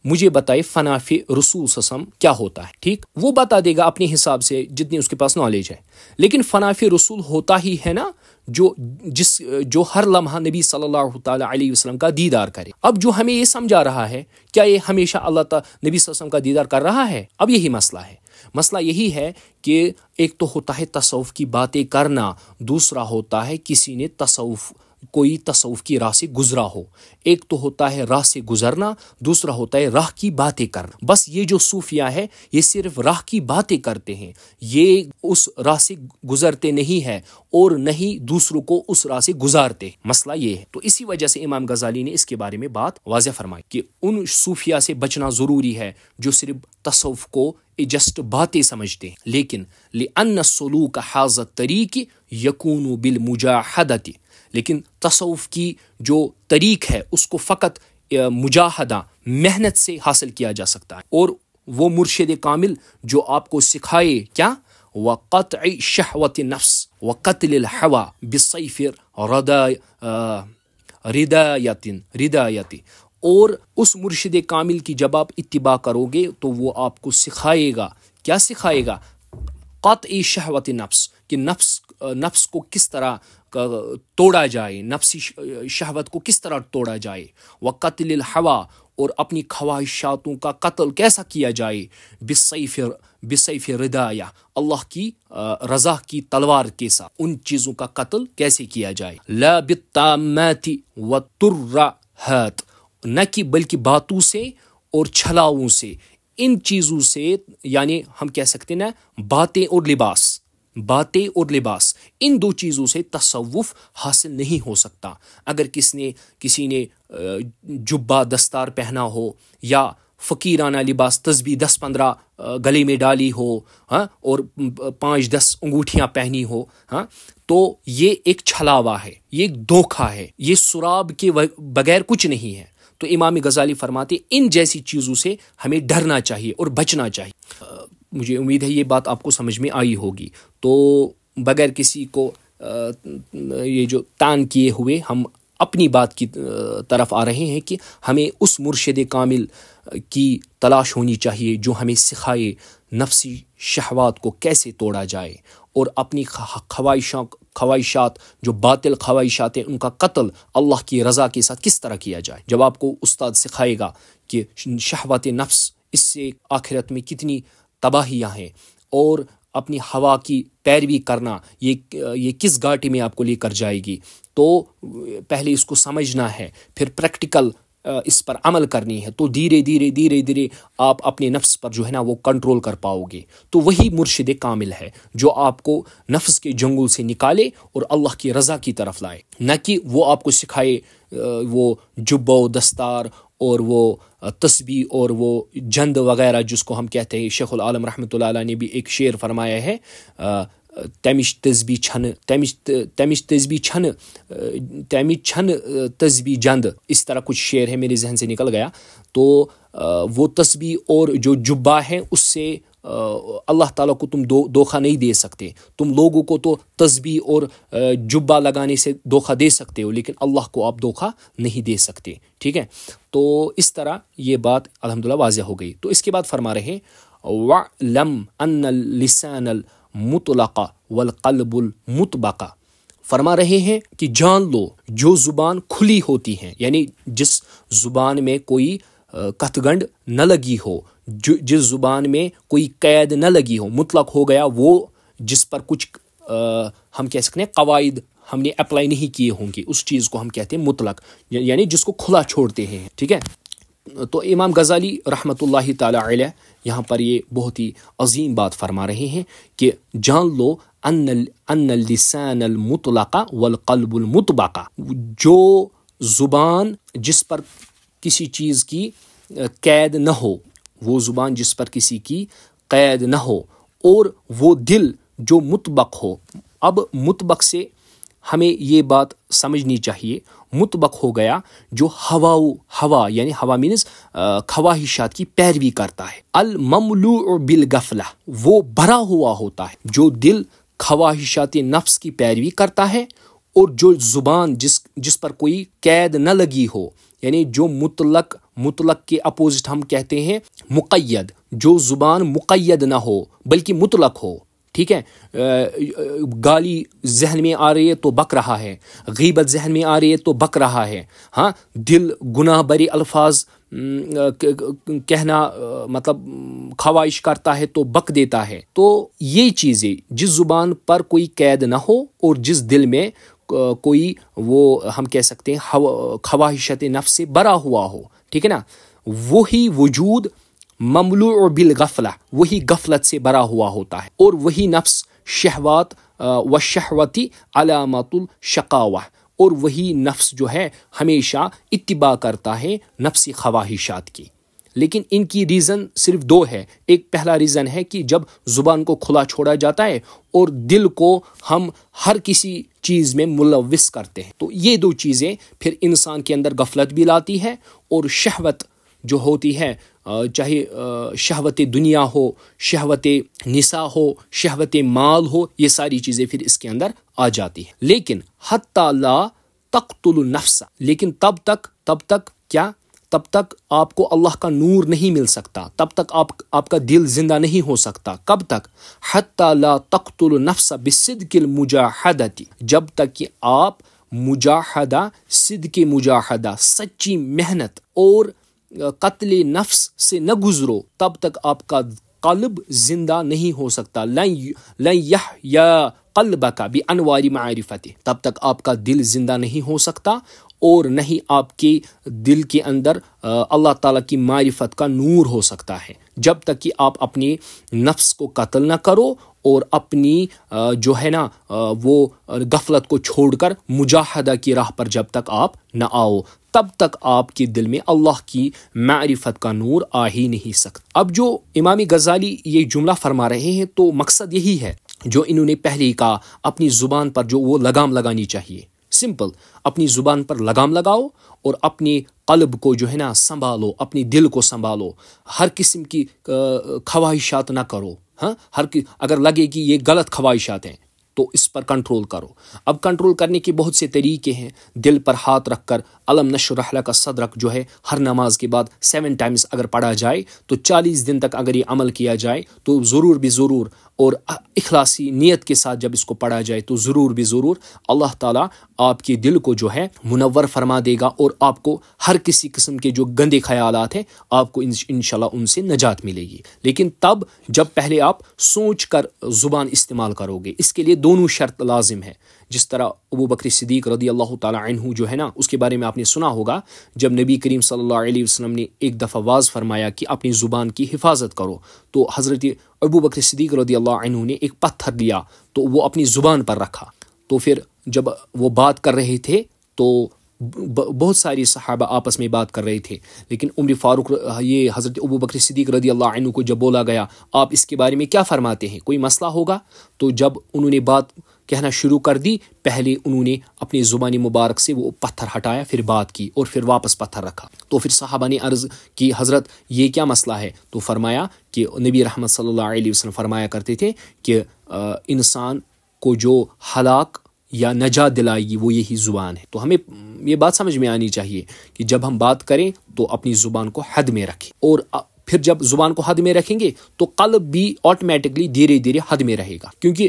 مجھے بتائے فنافی رسول صلی اللہ علیہ وسلم کیا ہوتا ہے، ٹھیک، وہ بتا دے گا اپنے حساب سے جتنی اس کے پاس نالج ہے، لیکن فنافی رسول ہوتا ہی ہے نا جو ہر لمحہ نبی صلی اللہ تعالیٰ علیہ وسلم کا دیدار کرے۔ اب جو ہمیں یہ سمجھا رہا ہے، کیا یہ ہمیشہ اللہ تعالیٰ نبی صلی اللہ علیہ وسلم کا دیدار کر رہا ہے؟ اب یہی مسئلہ ہے۔ مسئلہ یہی ہے کہ ایک تو ہوتا ہے تصوف کی باتیں کرنا، دوسرا ہوتا ہے کسی نے کوئی تصوف کی راہ سے گزرا ہو۔ ایک تو ہوتا ہے راہ سے گزرنا، دوسرا ہوتا ہے راہ کی باتیں کرنا۔ بس یہ جو صوفیہ ہے یہ صرف راہ کی باتیں کرتے ہیں، یہ اس راہ سے گزرتے نہیں ہے اور نہیں دوسروں کو اس راہ سے گزارتے۔ مسئلہ یہ ہے، تو اسی وجہ سے امام غزالی نے اس کے بارے میں بات واضح فرمائی کہ ان صوفیہ سے بچنا ضروری ہے جو صرف تصوف کو جسٹ باتیں سمجھتے ہیں، لیکن لِأَنَّ السُّلُوكَ حَاذَ الطَّرِيقِ يَكُونُ بِالْمُجَاهَدَةِ، لیکن تصوف کی جو طریق ہے اس کو فقط مجاہدہ محنت سے حاصل کیا جا سکتا ہے، اور وہ مرشد کامل جو آپ کو سکھائے کیا، وَقَطْعِ شَهْوَةِ النَّفْسِ وَقَتْلِ الْحَوَى بِالسَّيْفِ ردایت، اور اس مرشد کامل کی جب آپ اتباع کرو گے تو وہ آپ کو سکھائے گا، کیا سکھائے گا؟ قطع شہوت نفس، کہ نفس کو کس طرح توڑا جائے، نفسی شہوت کو کس طرح توڑا جائے، وقتل الحوا، اور اپنی خواہشاتوں کا قتل کیسا کیا جائے، بسیف ردایہ، اللہ کی رضا کی تلوار کے ساتھ ان چیزوں کا قتل کیسے کیا جائے، لا بالتامات والترہات، نہ کہ بلکہ باتوں سے اور چھلاؤں سے، ان چیزوں سے، یعنی ہم کہہ سکتے ہیں نا باتیں اور لباس، ان دو چیزوں سے تصوف حاصل نہیں ہو سکتا۔ اگر کسی نے جبہ دستار پہنا ہو یا فقیرانہ لباس، تسبیح 10-15 گلے میں ڈالی ہو، اور 5-10 انگوٹھیاں پہنی ہو، تو یہ ایک چھلاوا ہے، یہ ایک دھوکہ ہے، یہ سراب کے بغیر کچھ نہیں ہے۔ تو امام غزالی فرماتے ان جیسی چیزوں سے ہمیں ڈرنا چاہیے اور بچنا چاہیے۔ مجھے امید ہے یہ بات آپ کو سمجھ میں آئی ہوگی۔ تو بغیر کسی کو یہ جو تان کیے ہوئے ہم اپنی بات کی طرف آ رہے ہیں کہ ہمیں اس مرشد کامل کی تلاش ہونی چاہیے جو ہمیں سکھائے نفسی شہوات کو کیسے توڑا جائے، اور اپنی خواہشات جو باطل خواہشات ہیں ان کا قتل اللہ کی رضا کے ساتھ کس طرح کیا جائے۔ جب آپ کو استاد سکھائے گا کہ شہوات نفس، اس سے آخرت میں کتنی تباہیاں ہیں، اور اپنی ہوا کی پیروی کرنا یہ کس گھاٹی میں آپ کو لے کر جائے گی، تو پہلے اس کو سمجھنا ہے، پھر پریکٹیکل اس پر عمل کرنی ہے، تو دھیرے دھیرے آپ اپنے نفس پر جو ہے نا وہ کنٹرول کر پاؤ گے۔ تو وہی مرشد کامل ہے جو آپ کو نفس کے جنگل سے نکالے اور اللہ کی رضا کی طرف لائے، نہ کہ وہ آپ کو سکھائے وہ جبہ و دستار اور وہ تسبیح اور وہ جند وغیرہ جس کو ہم کہتے ہیں۔ شیخ العالم رحمۃ اللہ علیہ نے بھی ایک شعر فرمایا ہے، تمش تسبیح جند، اس طرح کچھ شعر ہے، میرے ذہن سے نکل گیا۔ تو وہ تسبیح اور جو جبہ ہے اس سے اللہ تعالیٰ کو تم دھوکہ نہیں دے سکتے، تم لوگوں کو تو تسبیح اور جبہ لگانے سے دھوکہ دے سکتے ہو، لیکن اللہ کو آپ دھوکہ نہیں دے سکتے، ٹھیک ہے۔ تو اس طرح یہ بات الحمدللہ واضح ہو گئی۔ تو اس کے بعد فرما رہے ہیں وَعْلَمْ أَنَّ اللِّسَانَ الْمُطْلَقَ وَالْقَلْبُ الْمُطْبَقَ، فرما رہے ہیں کہ جان لو جو زبان کھلی ہوتی ہیں، یعنی جس زبان میں کوئی کتگنڈ نہ لگی ہو، جس زبان میں کوئی قید نہ لگی ہو، مطلق ہو گیا وہ جس پر کچھ ہم کہہ سکتے ہیں قواعد ہم نے اپلائی نہیں کیے ہوں گے، اس چیز کو ہم کہتے ہیں مطلق، یعنی جس کو کھلا چھوڑتے ہیں، ٹھیک ہے۔ تو امام غزالی رحمۃ اللہ تعالی علیہ یہاں پر یہ بہت ہی عظیم بات فرما رہے ہیں کہ جان لو ان اللسان المطلق والقلب المطبق، جو زبان جس پر کسی چیز کی قید نہ ہو، وہ زبان جس پر کسی کی قید نہ ہو اور وہ دل جو مطبق ہو. اب مطبق سے ہمیں یہ بات سمجھنی چاہیے، مطبق ہو گیا جو ہوا یعنی ہوا مینز خواہشات کی پیروی کرتا ہے. المملوء بالغفلہ، وہ بھرا ہوا ہوتا ہے جو دل خواہشات نفس کی پیروی کرتا ہے، اور جو زبان جس پر کوئی قید نہ لگی ہو، یعنی جو مطلق کے اپوزٹ ہم کہتے ہیں مقید، جو زبان مقید نہ ہو بلکہ مطلق ہو. ٹھیک ہے، گالی ذہن میں آ رہی ہے تو بک رہا ہے، غیبت ذہن میں آ رہی ہے تو بک رہا ہے، ہاں دل گناہ بری الفاظ کہنا مطلب خواہش کرتا ہے تو بک دیتا ہے. تو یہ چیزیں جس زبان پر کوئی قید نہ ہو اور جس دل میں کوئی وہ ہم کہہ سکتے ہیں خواہشات نفس سے بھرا ہوا ہو، ٹھیک ہے نا، وہی وجود مملوء بالغفلہ، وہی غفلت سے بھرا ہوا ہوتا ہے، اور وہی نفس شہوات و شہوتی علامات الشقاوہ، اور وہی نفس جو ہے ہمیشہ اتباع کرتا ہے نفسی خواہشات کی. لیکن ان کی ریزن صرف دو ہے. ایک پہلا ریزن ہے کہ جب زبان کو کھلا چھوڑا جاتا ہے اور دل کو ہم ہر کسی چیز میں ملوث کرتے ہیں، تو یہ دو چیزیں پھر انسان کے اندر غفلت بھی لاتی ہے، اور شہوت جو ہوتی ہے، چاہے شہوت دنیا ہو، شہوت نساء ہو، شہوت مال ہو، یہ ساری چیزیں پھر اس کے اندر آ جاتی ہیں. لیکن حتی لا تقتل النفس، لیکن تب تک کیا؟ تب تک آپ کو اللہ کا نور نہیں مل سکتا، تب تک آپ کا دل زندہ نہیں ہو سکتا. کب تک؟ حتی لا تقتل النفس بصدق المجاہدۃ، جب تک کہ آپ مجاہدہ، صدق مجاہدہ، سچی محنت اور قتل نفس سے نہ گزرو، تب تک آپ کا قلب زندہ نہیں ہو سکتا. لن یحیا قلبک بانوار معرفتہ، تب تک آپ کا دل زندہ نہیں ہو سکتا، اور نہیں آپ کے دل کے اندر اللہ تعالیٰ کی معرفت کا نور ہو سکتا ہے، جب تک کہ آپ اپنی نفس کو قتل نہ کرو، اور اپنی جو ہے نا وہ غفلت کو چھوڑ کر مجاہدہ کی راہ پر جب تک آپ نہ آؤ، تب تک آپ کے دل میں اللہ کی معرفت کا نور آ ہی نہیں سکتا. اب جو امام غزالی یہ جملہ فرما رہے ہیں تو مقصد یہی ہے جو انہوں نے پہلے ہی کہا، اپنی زبان پر جو وہ لگام لگانی چاہیے. سمپل، اپنی زبان پر لگام لگاؤ اور اپنی قلب کو جو ہے نا سنبھالو، اپنی دل کو سنبھالو، ہر قسم کی خواہشات نہ کرو. ہاں، اگر لگے کہ یہ غلط خواہشات ہیں تو اس پر کنٹرول کرو. اب کنٹرول کرنے کے بہت سے طریقے ہیں. دل پر ہاتھ رکھ کر الم نشرح لک صدرک جو ہے ہر نماز کے بعد 7 ٹائمز اگر پڑھا جائے تو 40 دن تک اگر یہ عمل کیا جائے تو ضرور بھی ضرور، اور اخلاصی نیت کے ساتھ جب اس کو پڑھا جائے تو ضرور بھی ضرور اللہ تعالیٰ آپ کے دل کو جو ہے منور فرما دے گا، اور آپ کو ہر کسی قسم کے جو گندے خیالات ہیں آپ کو انشاءاللہ ان سے نجات ملے گی. لیکن تب جب پہلے آپ سوچ کر زبان استعمال کرو گے. اس کے لیے دونوں شرط لازم ہے. جس طرح ابو بکر صدیق رضی اللہ تعالیٰ عنہ جو ہے نا، اس کے بارے میں آپ نے سنا ہوگا، جب نبی کریم صلی اللہ علیہ وسلم نے ایک دفعہ واز فرمایا کہ اپنی زبان کی حفاظت کرو، تو حضرت ابو بکر صدیق رضی اللہ عنہ نے ایک پتھر لیا تو وہ اپنی زبان پر رکھا. تو پھر جب وہ بات کر رہے تھے تو بہت ساری صحابہ آپس میں بات کر رہے تھے، لیکن عمر فاروق یہ حضرت ابو بکر صدیق رضی اللہ عنہ کو جب بولا گیا آپ اس کے بارے میں کیا فرماتے ہیں، کوئی مسئلہ ہوگا؟ تو جب انہوں نے بات کہنا شروع کر دی، پہلے انہوں نے اپنی زبانی مبارک سے وہ پتھر ہٹایا، پھر بات کی اور پھر واپس پتھر رکھا. تو پھر صحابہ نے عرض کی حضرت یہ کیا مسئلہ ہے؟ تو فرمایا کہ نبی رحمت صلی اللہ علیہ وسلم فرمایا کرتے تھے کہ انسان کو جو ہلاک یا نجات دلائے گی وہ یہی زبان ہے. تو ہمیں یہ بات سمجھ میں آنی چاہیے کہ جب ہم بات کریں تو اپنی زبان کو حد میں رکھیں، اور پھر جب زبان کو حد میں رکھیں گے تو قلب بھی آٹومیٹکلی دھیرے دھیرے حد میں رہے گا، کیونکہ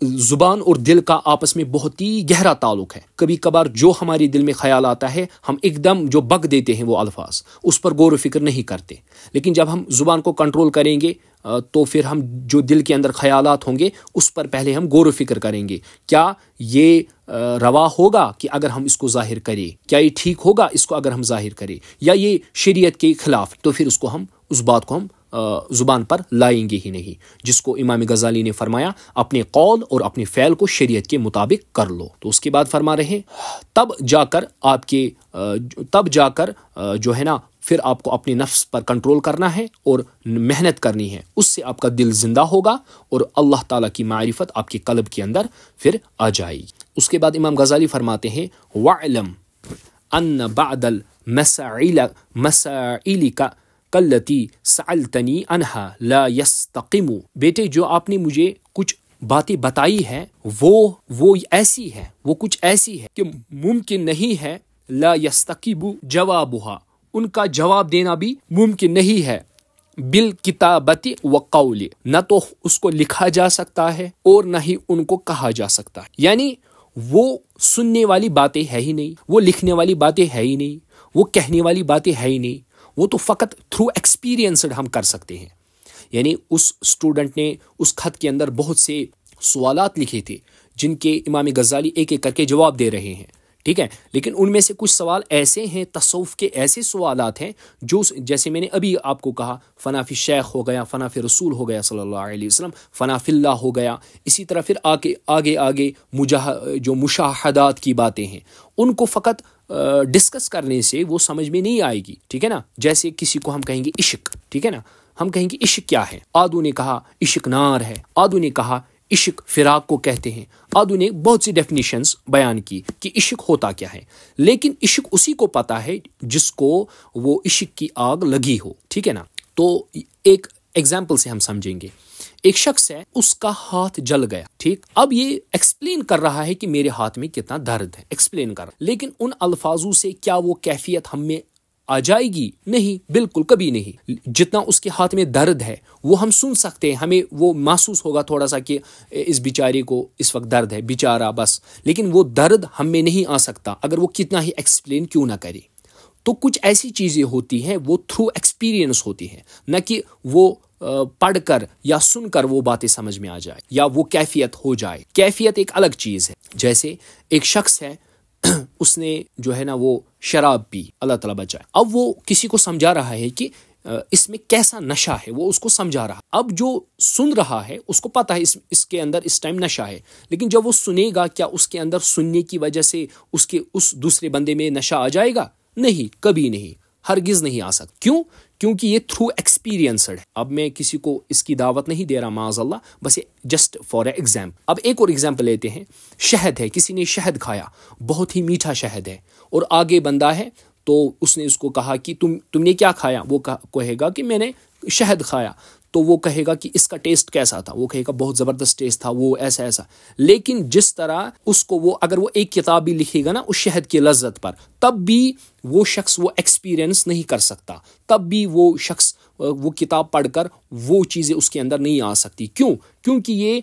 زبان اور دل کا آپس میں بہت ہی گہرا تعلق ہے. کبھی کبھار جو ہمارے دل میں خیال آتا ہے ہم ایک دم جو بک دیتے ہیں وہ الفاظ، اس پر غور و فکر نہیں کرتے. لیکن جب ہم زبان کو کنٹرول کریں گے تو پھر ہم جو دل کے اندر خیالات ہوں گے اس پر پہلے ہم غور و فکر کریں گے، کیا یہ روا ہوگا کہ اگر ہم اس کو ظاہر کریں، کیا یہ ٹھیک ہوگا اس کو اگر ہم ظاہر کریں، یا یہ شریعت کے خلاف، تو پھر اس کو ہم اس بات کو ہم زبان پر لائیں گے ہی نہیں، جس کو امام غزالی نے فرمایا اپنے قول اور اپنے فعل کو شریعت کے مطابق کر لو۔ تو اس کے بعد فرما رہے ہیں تب جا کر جو ہے نا پھر آپ کو اپنے نفس پر کنٹرول کرنا ہے اور محنت کرنی ہے، اس سے آپ کا دل زندہ ہوگا اور اللہ تعالیٰ کی معرفت آپ کے قلب کے اندر پھر آ جائے گی۔ اس کے بعد امام غزالی فرماتے ہیں وَعْلَمْ أَنَّ بَعْدَ الْمَسَائِلِ کلتی سألتنی عنہا لا یستقم، بیٹے جو آپ نے مجھے کچھ باتیں بتائی ہے وہ ایسی ہے، وہ کچھ ایسی ہے کہ ممکن نہیں ہے لا یستقم جوابها، ان کا جواب دینا بھی ممکن نہیں ہے، بالکتابت وقول، نہ تو اس کو لکھا جا سکتا ہے اور نہ ہی ان کو کہا جا سکتا ہے، یعنی وہ سننے والی باتیں ہے ہی نہیں، وہ لکھنے والی باتیں ہے ہی نہیں، وہ کہنے والی باتیں ہے ہی نہیں، وہ تو فقط تھرو ایکسپیرینسڈ ہم کر سکتے ہیں۔ یعنی اس اسٹوڈنٹ نے اس خط کے اندر بہت سے سوالات لکھے تھے جن کے امام غزالی ایک ایک کر کے جواب دے رہے ہیں، ٹھیک ہے، لیکن ان میں سے کچھ سوال ایسے ہیں، تصوف کے ایسے سوالات ہیں جو جیسے میں نے ابھی آپ کو کہا فنا فی شیخ ہو گیا، فنا فی رسول ہو گیا صلی اللہ علیہ وسلم، فنا فی اللہ ہو گیا، اسی طرح پھر آگے جو مشاہدات کی باتیں ہیں ان کو فقط ڈسکس کرنے سے وہ سمجھ میں نہیں آئے گی، ٹھیک ہے نا۔ جیسے کسی کو ہم کہیں گے عشق، ٹھیک ہے نا، ہم کہیں گے عشق کیا ہے، آدھو نے کہا عشق نار ہے، آدھو نے کہا عشق فراق کو کہتے ہیں، آدھو نے بہت سی ڈیفینیشنز بیان کی کہ عشق ہوتا کیا ہے، لیکن عشق اسی کو پتا ہے جس کو وہ عشق کی آگ لگی ہو، ٹھیک ہے نا۔ تو ایک ایگزامپل سے ہم سمجھیں گے، ایک شخص ہے اس کا ہاتھ جل گیا، ٹھیک، اب یہ ایکسپلین کر رہا ہے کہ میرے ہاتھ میں کتنا درد ہے، ایکسپلین کر رہا، لیکن ان الفاظوں سے کیا وہ کیفیت ہم میں آ جائے گی؟ نہیں، بالکل کبھی نہیں۔ جتنا اس کے ہاتھ میں درد ہے وہ ہم سن سکتے ہیں، ہمیں وہ محسوس ہوگا تھوڑا سا کہ اس بیچارے کو اس وقت درد ہے، بیچارہ بس، لیکن وہ درد ہم میں نہیں آ سکتا اگر وہ کتنا ہی ایکسپلین کیوں نہ کرے۔ تو کچھ ایسی چیزیں ہوتی ہیں وہ تھرو ایکسپیرینس ہوتی ہیں، نہ کہ وہ پڑھ کر یا سن کر وہ باتیں سمجھ میں آ جائے یا وہ کیفیت ہو جائے۔ کیفیت ایک الگ چیز ہے، جیسے ایک شخص ہے اس نے جو ہے نا وہ شراب پی، اللہ تعالیٰ بچائے، اب وہ کسی کو سمجھا رہا ہے کہ اس میں کیسا نشہ ہے، وہ اس کو سمجھا رہا، اب جو سن رہا ہے اس کو پتا ہے اس کے اندر اس ٹائم نشہ ہے، لیکن جب وہ سنے گا کیا اس کے اندر سننے کی وجہ سے اس دوسرے بندے میں نشہ آ جائے گا؟ نہیں، کبھی نہیں، ہرگز نہیں آ سکتا۔ کیوں؟ کیونکہ یہ تھرو ایکسپیرینسڈ ہے۔ اب میں کسی کو اس کی دعوت نہیں دے رہا معاذ اللہ، بس جسٹ فار اے ایگزامپل۔ اب ایک اور ایگزامپل لیتے ہیں، شہد ہے، کسی نے شہد کھایا، بہت ہی میٹھا شہد ہے، اور آگے بندہ ہے تو اس نے اس کو کہا کہ تم نے کیا کھایا؟ وہ کہے گا کہ میں نے شہد کھایا، تو وہ کہے گا کہ اس کا ٹیسٹ کیسا تھا؟ وہ کہے گا بہت زبردست ٹیسٹ تھا، وہ ایسا ایسا، لیکن جس طرح اس کو اگر وہ ایک کتاب بھی لکھے گا نا اس شہد کی لذت پر، تب بھی وہ شخص وہ ایکسپیرینس نہیں کر سکتا، تب بھی وہ شخص وہ کتاب پڑھ کر وہ چیزیں اس کے اندر نہیں آ سکتی۔ کیوں؟ کیونکہ یہ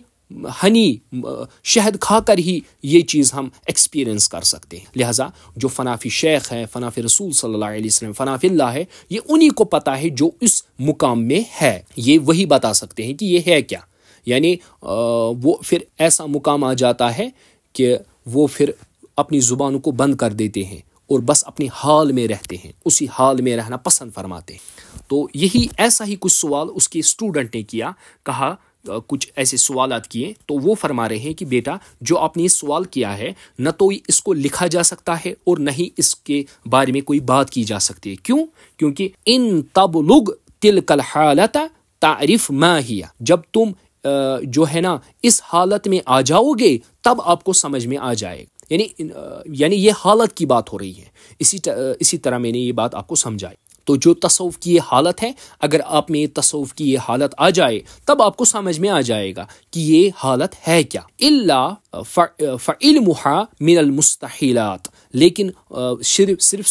شہد کھا کر ہی یہ چیز ہم ایکسپیرینس کر سکتے ہیں۔ لہٰذا جو فنا فی شیخ ہے، فنا فی رسول صلی اللہ علیہ وسلم، فنا فی اللہ ہے، یہ انہی کو پتہ ہے جو اس مقام میں ہے، یہ وہی بتا سکتے ہیں کہ یہ ہے کیا۔ یعنی وہ پھر ایسا مقام آ جاتا ہے کہ وہ پھر اپنی زبانوں کو بند کر دیتے ہیں اور بس اپنے حال میں رہتے ہیں، اسی حال میں رہنا پسند فرماتے ہیں۔ تو یہی ایسا ہی کچھ سوال اس کے اسٹوڈنٹ نے کیا، کہا کچھ ایسے سوالات کیے، تو وہ فرما رہے ہیں کہ بیٹا جو آپ نے سوال کیا ہے نہ تو اس کو لکھا جا سکتا ہے اور نہ ہی اس کے بارے میں کوئی بات کی جا سکتی ہے۔ کیوں؟ کیونکہ ان تبلغ تلک الحالت تعرف ما ہی، جب تم جو ہے نا اس حالت میں آ جاؤ گے تب آپ کو سمجھ میں آ جائے گا، یعنی یہ حالت کی بات ہو رہی ہے۔ اسی طرح میں نے یہ بات آپ کو سمجھائی۔ تو جو تصوف کی یہ حالت ہے، اگر آپ میں تصوف کی یہ حالت آ جائے تب آپ کو سمجھ میں آ جائے گا کہ یہ حالت ہے کیا۔ الا فعلمها من المستحیلات، لیکن صرف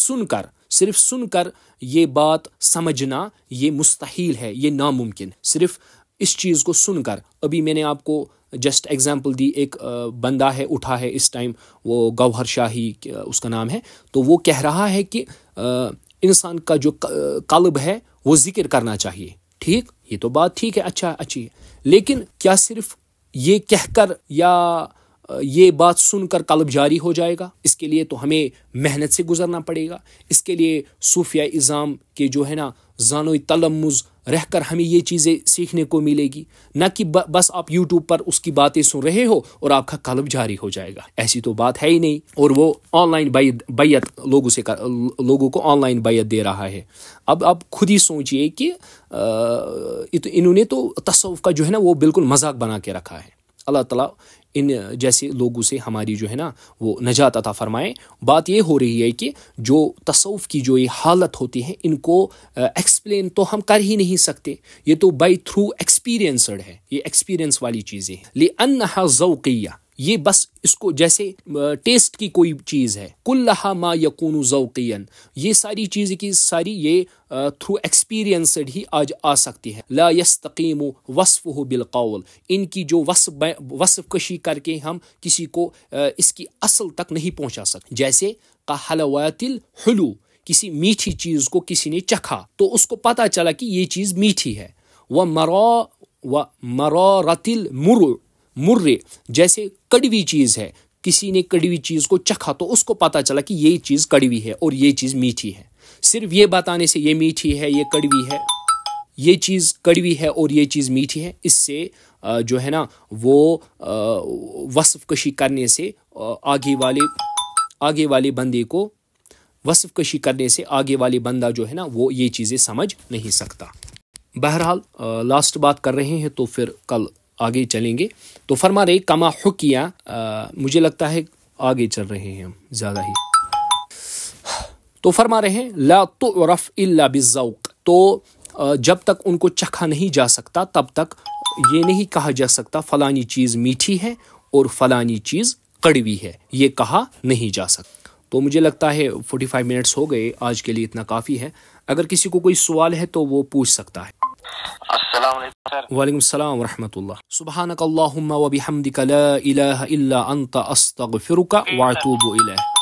سن کر یہ بات سمجھنا یہ مستحیل ہے، یہ ناممکن، صرف اس چیز کو سن کر۔ ابھی میں نے آپ کو جسٹ ایگزامپل دی، ایک بندہ ہے اٹھا ہے اس ٹائم، وہ گوہر شاہی اس کا نام ہے، تو وہ کہہ رہا ہے کہ انسان کا جو قلب ہے وہ ذکر کرنا چاہیے، ٹھیک، یہ تو بات ٹھیک ہے، اچھی ہے، لیکن کیا صرف یہ کہہ کر یا یہ بات سن کر قلب جاری ہو جائے گا؟ اس کے لیے تو ہمیں محنت سے گزرنا پڑے گا. اس کے لیے صوفیہ اعظام کے جو ہے نا زانو تلمذ رہ کر ہمیں یہ چیزیں سیکھنے کو ملے گی، نہ کہ بس آپ یوٹیوب پر اس کی باتیں سن رہے ہو اور آپ کا قلب جاری ہو جائے گا. ایسی تو بات ہے ہی نہیں. اور وہ آن لائن بیعت لوگوں کو آن لائن بیعت دے رہا ہے. اب آپ خود ہی سوچئے کہ انہوں نے تو تصوف کا جو ہے نا وہ بالکل مذاق بنا کے رکھا ہے. اللہ تعالیٰ ان جیسے لوگوں سے ہماری جو ہے نا وہ نجات عطا فرمائے. بات یہ ہو رہی ہے کہ جو تصوف کی جو یہ حالت ہوتی ہے ان کو ایکسپلین تو ہم کر ہی نہیں سکتے. یہ تو بائی تھرو ایکسپیرینسڈ ہے، یہ ایکسپیرینس والی چیزیں ہیں. لِأَنَّهَا ذَوْقِيَّةٌ، یہ بس اس کو جیسے ٹیسٹ کی کوئی چیز ہے. کُلَّهَا مَا يَكُونُ ذَوْقِيًّا، یہ ساری چیزیں کی ساری یہ تھرو ایکسپیرینسڈ ہی آج آ سکتی ہے. لا يستقیم وصفه بالقول، ان کی جو وصف کشی کر کے ہم کسی کو اس کی اصل تک نہیں پہنچا سکتے. جیسے کحلوات الحلو، کسی میٹھی چیز کو کسی نے چکھا تو اس کو پتہ چلا کہ یہ چیز میٹھی ہے. ومرارۃ المر، جیسے کڑوی چیز ہے، کسی نے کڑوی چیز کو چکھا تو اس کو پتہ چلا کہ یہ چیز کڑوی ہے اور یہ چیز میٹھی ہے. صرف یہ بتانے سے یہ میٹھی ہے، یہ کڑوی ہے، یہ چیز کڑوی ہے اور یہ چیز میٹھی ہے، اس سے جو ہے نا وہ وصف کشی کرنے سے آگے والے بندے کو وصف کشی کرنے سے آگے والے بندہ جو ہے نا وہ یہ چیزیں سمجھ نہیں سکتا. بہرحال لاسٹ بات کر رہے ہیں تو پھر کل آگے چلیں گے. تو فرما رہے کما حکیہ، مجھے لگتا ہے آگے چل رہے ہیں ہم زیادہ ہی. تو فرما رہے ہیں لا تعرف الا بالذوق، تو جب تک ان کو چکھا نہیں جا سکتا تب تک یہ نہیں کہا جا سکتا فلانی چیز میٹھی ہے اور فلانی چیز کڑوی ہے، یہ کہا نہیں جا سکتا. تو مجھے لگتا ہے 45 منٹس ہو گئے، آج کے لیے اتنا کافی ہے. اگر کسی کو کوئی سوال ہے تو وہ پوچھ سکتا ہے. السلام علیکم سر. وعلیکم السلام ورحمۃ اللہ. سبحانک اللہم و بحمدک لا الہ الا انت استغفرک واتوب الیک.